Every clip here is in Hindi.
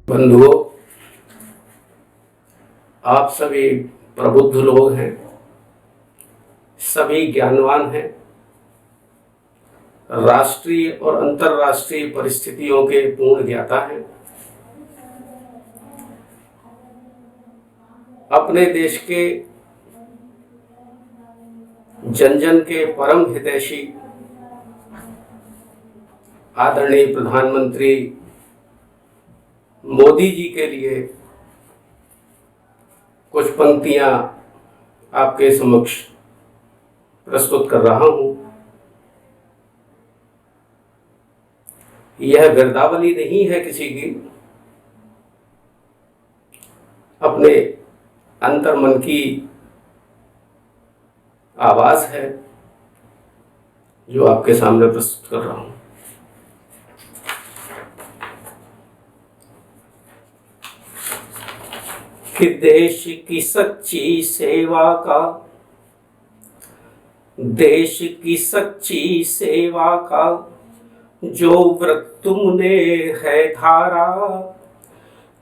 बंधुओं, आप सभी प्रबुद्ध लोग हैं, सभी ज्ञानवान हैं, राष्ट्रीय और अंतर्राष्ट्रीय परिस्थितियों के पूर्ण ज्ञाता हैं। अपने देश के जन जन के परम हितैषी आदरणीय प्रधानमंत्री मोदी जी के लिए कुछ पंक्तियां आपके समक्ष प्रस्तुत कर रहा हूं। यह गिरदावली नहीं है किसी की, अपने अंतर्मन की आवाज है जो आपके सामने प्रस्तुत कर रहा हूं। कि देश की सच्ची सेवा का, देश की सच्ची सेवा का जो व्रत तुमने है धारा,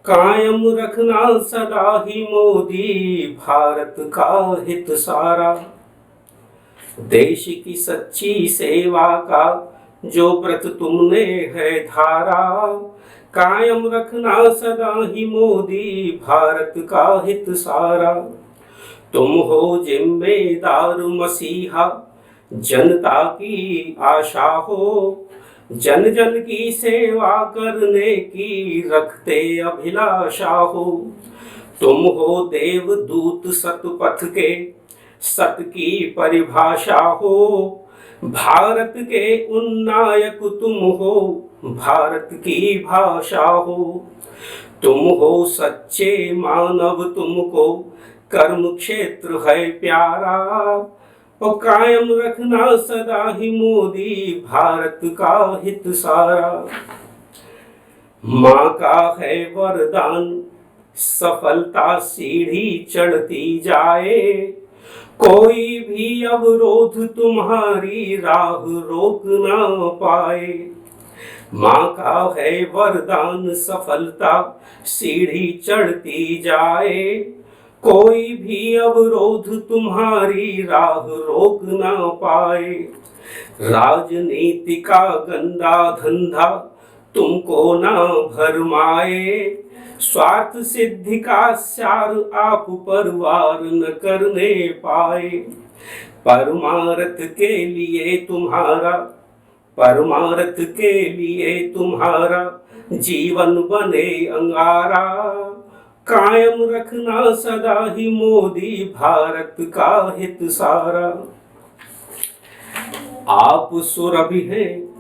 कायम रखना सदा ही मोदी भारत का हित सारा। देश की सच्ची सेवा का जो व्रत तुमने है धारा, कायम रखना सदा ही मोदी भारत का हित सारा। तुम हो जिम्मेदार मसीहा, जनता की आशा हो, जन जन की सेवा करने की रखते अभिलाषा हो। तुम हो देवदूत सतपथ के, सत की परिभाषा हो, भारत के उन्नायक तुम हो, भारत की भाषा हो। तुम हो सच्चे मानव, तुमको कर्म क्षेत्र है प्यारा, और कायम रखना सदा ही मोदी भारत का हित सारा। माँ का है वरदान, सफलता सीढ़ी चढ़ती जाए, कोई भी अवरोध तुम्हारी राह रोक ना पाए। माँ का है वरदान, सफलता सीढ़ी चढ़ती जाए, कोई भी अवरोध तुम्हारी राह रोक ना पाए। राजनीति का गंदा धंधा तुमको ना भरमाए, स्वार्थ सिद्धि का सार आप पर वार न करने पाए। परमार्थ के लिए तुम्हारा, परमार्थ के लिए तुम्हारा जीवन बने अंगारा, कायम रखना सदा ही मोदी भारत का हित सारा। आप सुरभि हैं,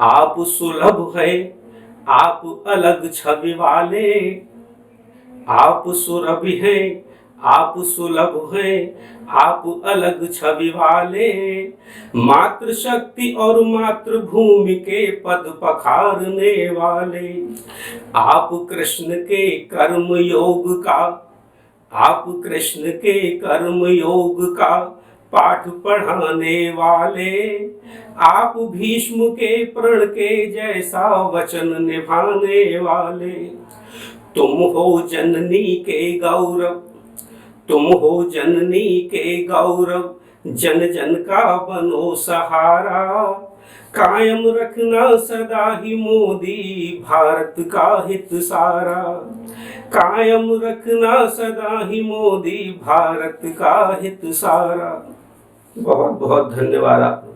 आप सुलभ है, आप अलग छवि वाले। आप सुरभि हैं, आप सुलभ हैं, आप अलग छवि वाले। मातृशक्ति और मातृभूमि के पद पखारने वाले। आप कृष्ण के कर्म योग का, आप कृष्ण के कर्म योग का पाठ पढ़ाने वाले। आप भीष्म के प्रण के जैसा वचन निभाने वाले। तुम हो जननी के गौरव, तुम हो जननी के गौरव, जन जन का बनो सहारा, कायम रखना सदा ही मोदी भारत का हित सारा। कायम रखना सदा ही मोदी भारत का हित सारा। बहुत बहुत धन्यवाद।